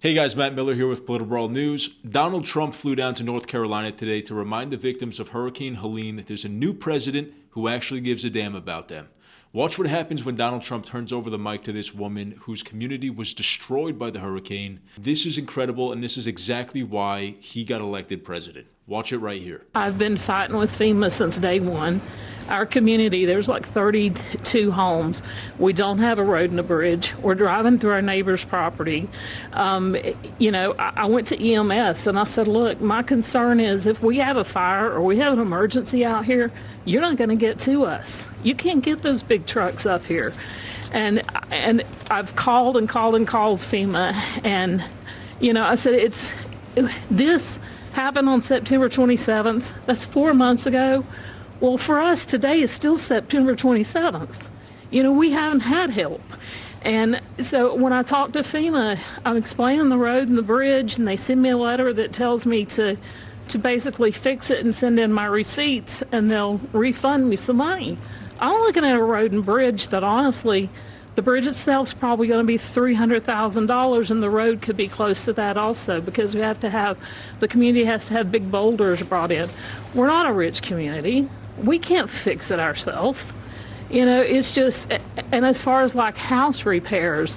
Hey guys, Matt Miller here with PolitiBrawl News. Donald Trump flew down to North Carolina today to remind the victims of Hurricane Helene that there's a new president who actually gives a damn about them. Watch what happens when Donald Trump turns over the mic to this woman whose community was destroyed by the hurricane. This is incredible, and this is exactly why he got elected president. Watch it right here. I've been fighting with FEMA since day one. Our community, there's like 32 homes. We don't have a road and a bridge. We're driving through our neighbor's property. I went to EMS and I said, look, my concern is if we have a fire or we have an emergency out here, you're not going to get to us. You can't get those big trucks up here. And I've called FEMA, and I said this happened on September 27th. That's 4 months ago. Well, for us, today is still September 27th. We haven't had help. And so when I talk to FEMA, I'm explaining the road and the bridge, and they send me a letter that tells me to basically fix it and send in my receipts, and they'll refund me some money. I'm looking at a road and bridge that honestly, the bridge itself is probably going to be $300,000, and the road could be close to that also, because the community has to have big boulders brought in. We're not a rich community. We can't fix it ourselves. It's just, and as far as like house repairs,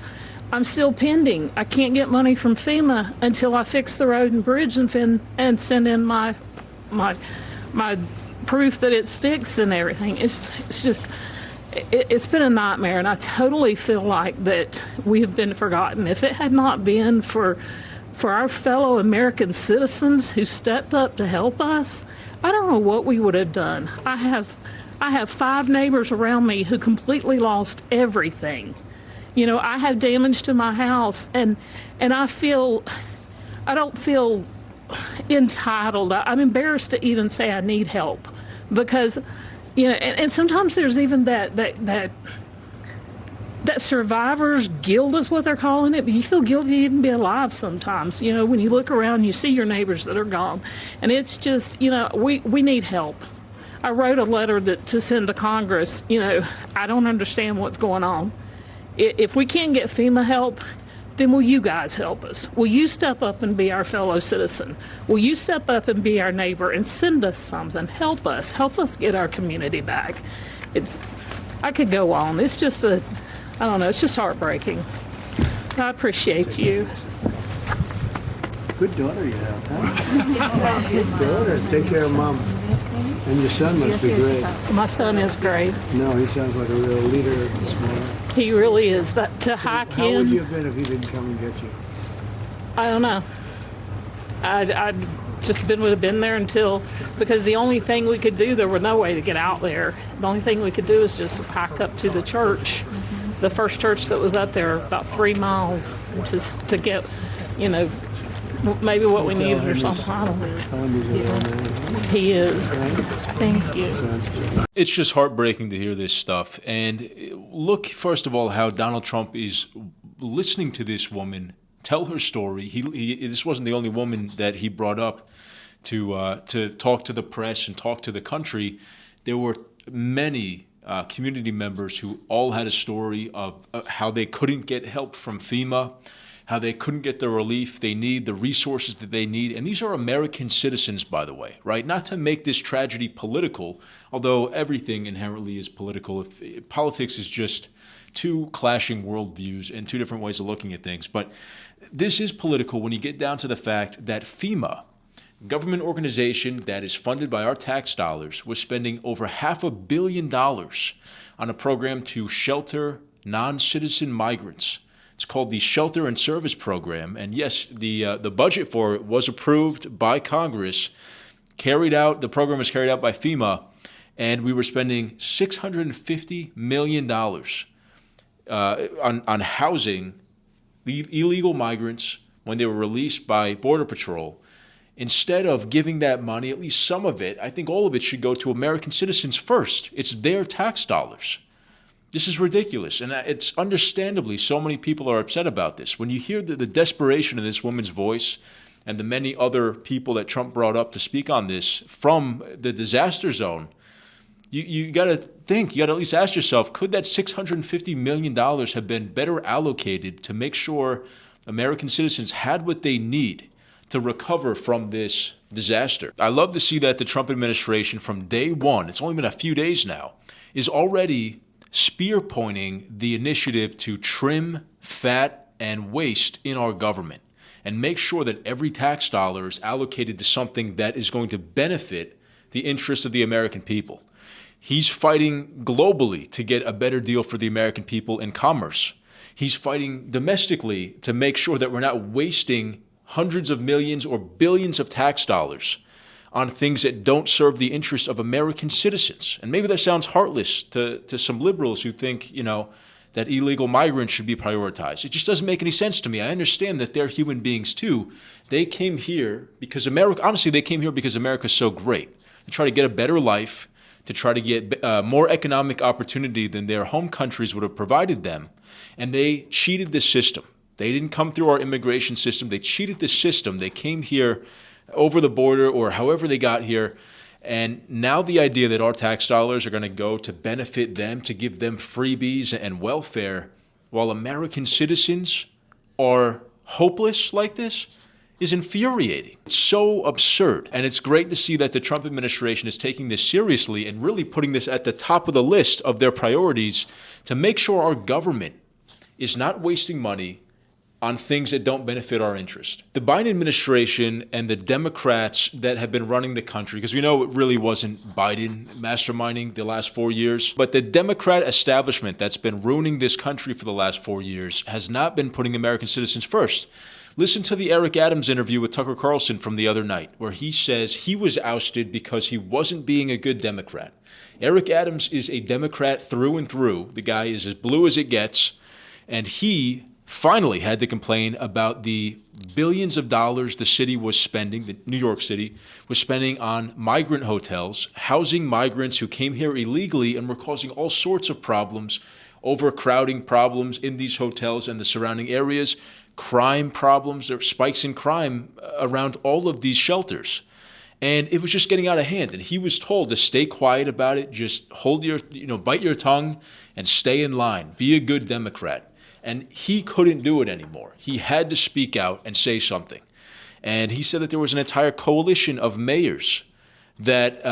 I'm still pending. I can't get money from FEMA until I fix the road and bridge and send in my proof that it's fixed and everything. It's been a nightmare, and I totally feel like that we have been forgotten. If it had not been for our fellow American citizens who stepped up to help us, I don't know what we would have done. I have 5 neighbors around me who completely lost everything. I have damage to my house, and I don't feel entitled. I'm embarrassed to even say I need help, because and sometimes there's even that survivor's guilt is what they're calling it, but you feel guilty to even be alive sometimes. When you look around, you see your neighbors that are gone, and it's just, we need help. I wrote a letter to send to Congress. I don't understand what's going on. If we can't get FEMA help, then will you guys help us? Will you step up and be our fellow citizen? Will you step up and be our neighbor and send us something? Help us get our community back. I could go on. It's just I don't know, it's just heartbreaking. I appreciate you. Good daughter you have, huh? Good daughter. Take care of Mom. And your son must be great. My son is great. No, he sounds like a real leader, smart. He really is. To hike How in. would you have been if he didn't come and get you? I don't know. I'd just would have been there because the only thing we could do, there was no way to get out there. The only thing we could do is just hike up to the church, the first church that was up there, about 3 miles, to get, maybe what we needed or something. I don't know. He is. Thank you. It's just heartbreaking to hear this stuff. And look, first of all, how Donald Trump is listening to this woman tell her story. This wasn't the only woman that he brought up to talk to the press and talk to the country. There were many community members who all had a story of how they couldn't get help from FEMA, how they couldn't get the relief they need, the resources that they need. And these are American citizens, by the way, right? Not to make this tragedy political, although everything inherently is political. Politics is just two clashing worldviews and two different ways of looking at things. But this is political when you get down to the fact that FEMA, government organization that is funded by our tax dollars, was spending over $500 million on a program to shelter non-citizen migrants. It's called the Shelter and Service Program. And yes, the budget for it was approved by Congress, the program was carried out by FEMA, and we were spending $650 million on housing illegal migrants when they were released by Border Patrol. Instead of giving that money, at least some of it, I think all of it should go to American citizens first. It's their tax dollars. This is ridiculous, and it's understandably so many people are upset about this. When you hear the desperation in this woman's voice and the many other people that Trump brought up to speak on this from the disaster zone, you got to think, you got to at least ask yourself, could that $650 million have been better allocated to make sure American citizens had what they need to recover from this disaster. I love to see that the Trump administration from day one, it's only been a few days now, is already spear pointing the initiative to trim fat and waste in our government and make sure that every tax dollar is allocated to something that is going to benefit the interests of the American people. He's fighting globally to get a better deal for the American people in commerce. He's fighting domestically to make sure that we're not wasting hundreds of millions or billions of tax dollars on things that don't serve the interests of American citizens. And maybe that sounds heartless to some liberals who think, that illegal migrants should be prioritized. It just doesn't make any sense to me. I understand that they're human beings too. They came here because they came here because America's so great. To try to get a better life, to try to get more economic opportunity than their home countries would have provided them. And they cheated the system. They didn't come through our immigration system. They cheated the system. They came here over the border or however they got here. And now the idea that our tax dollars are going to go to benefit them, to give them freebies and welfare, while American citizens are hopeless like this, is infuriating. It's so absurd. And it's great to see that the Trump administration is taking this seriously and really putting this at the top of the list of their priorities to make sure our government is not wasting money on things that don't benefit our interest. The Biden administration and the Democrats that have been running the country, because we know it really wasn't Biden masterminding the last 4 years, but the Democrat establishment that's been ruining this country for the last 4 years has not been putting American citizens first. Listen to the Eric Adams interview with Tucker Carlson from the other night, where he says he was ousted because he wasn't being a good Democrat. Eric Adams is a Democrat through and through. The guy is as blue as it gets, and he finally had to complain about the billions of dollars the city was spending, the New York City was spending on migrant hotels, housing migrants who came here illegally and were causing all sorts of problems, overcrowding problems in these hotels and the surrounding areas, crime problems, there were spikes in crime around all of these shelters. And it was just getting out of hand. And he was told to stay quiet about it, just bite your tongue and stay in line, be a good Democrat. And he couldn't do it anymore. He had to speak out and say something. And he said that there was an entire coalition of mayors that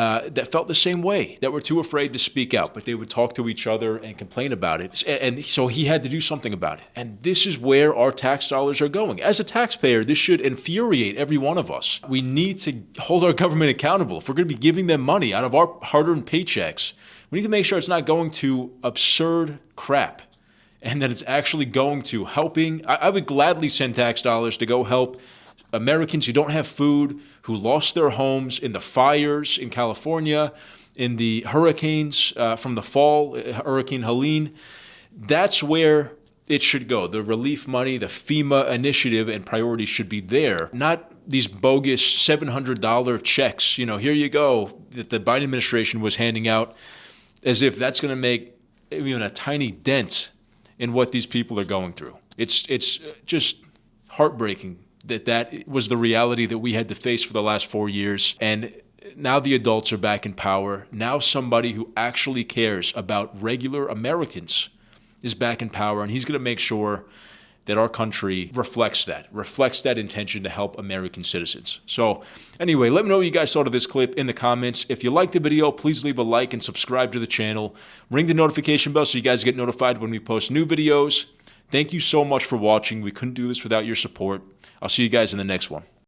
felt the same way, that were too afraid to speak out, but they would talk to each other and complain about it. And so he had to do something about it. And this is where our tax dollars are going. As a taxpayer, this should infuriate every one of us. We need to hold our government accountable. If we're going to be giving them money out of our hard-earned paychecks, we need to make sure it's not going to absurd crap, and that it's actually going to helping. I would gladly send tax dollars to go help Americans who don't have food, who lost their homes in the fires in California, in the hurricanes from the fall, Hurricane Helene. That's where it should go. The relief money, the FEMA initiative and priorities should be there, not these bogus $700 checks. Here you go, that the Biden administration was handing out as if that's going to make even a tiny dent in what these people are going through. It's just heartbreaking that was the reality that we had to face for the last 4 years. And now the adults are back in power. Now somebody who actually cares about regular Americans is back in power, and he's going to make sure that our country reflects that intention to help American citizens. So anyway, let me know what you guys thought of this clip in the comments. If you liked the video, please leave a like and subscribe to the channel. Ring the notification bell so you guys get notified when we post new videos. Thank you so much for watching. We couldn't do this without your support. I'll see you guys in the next one.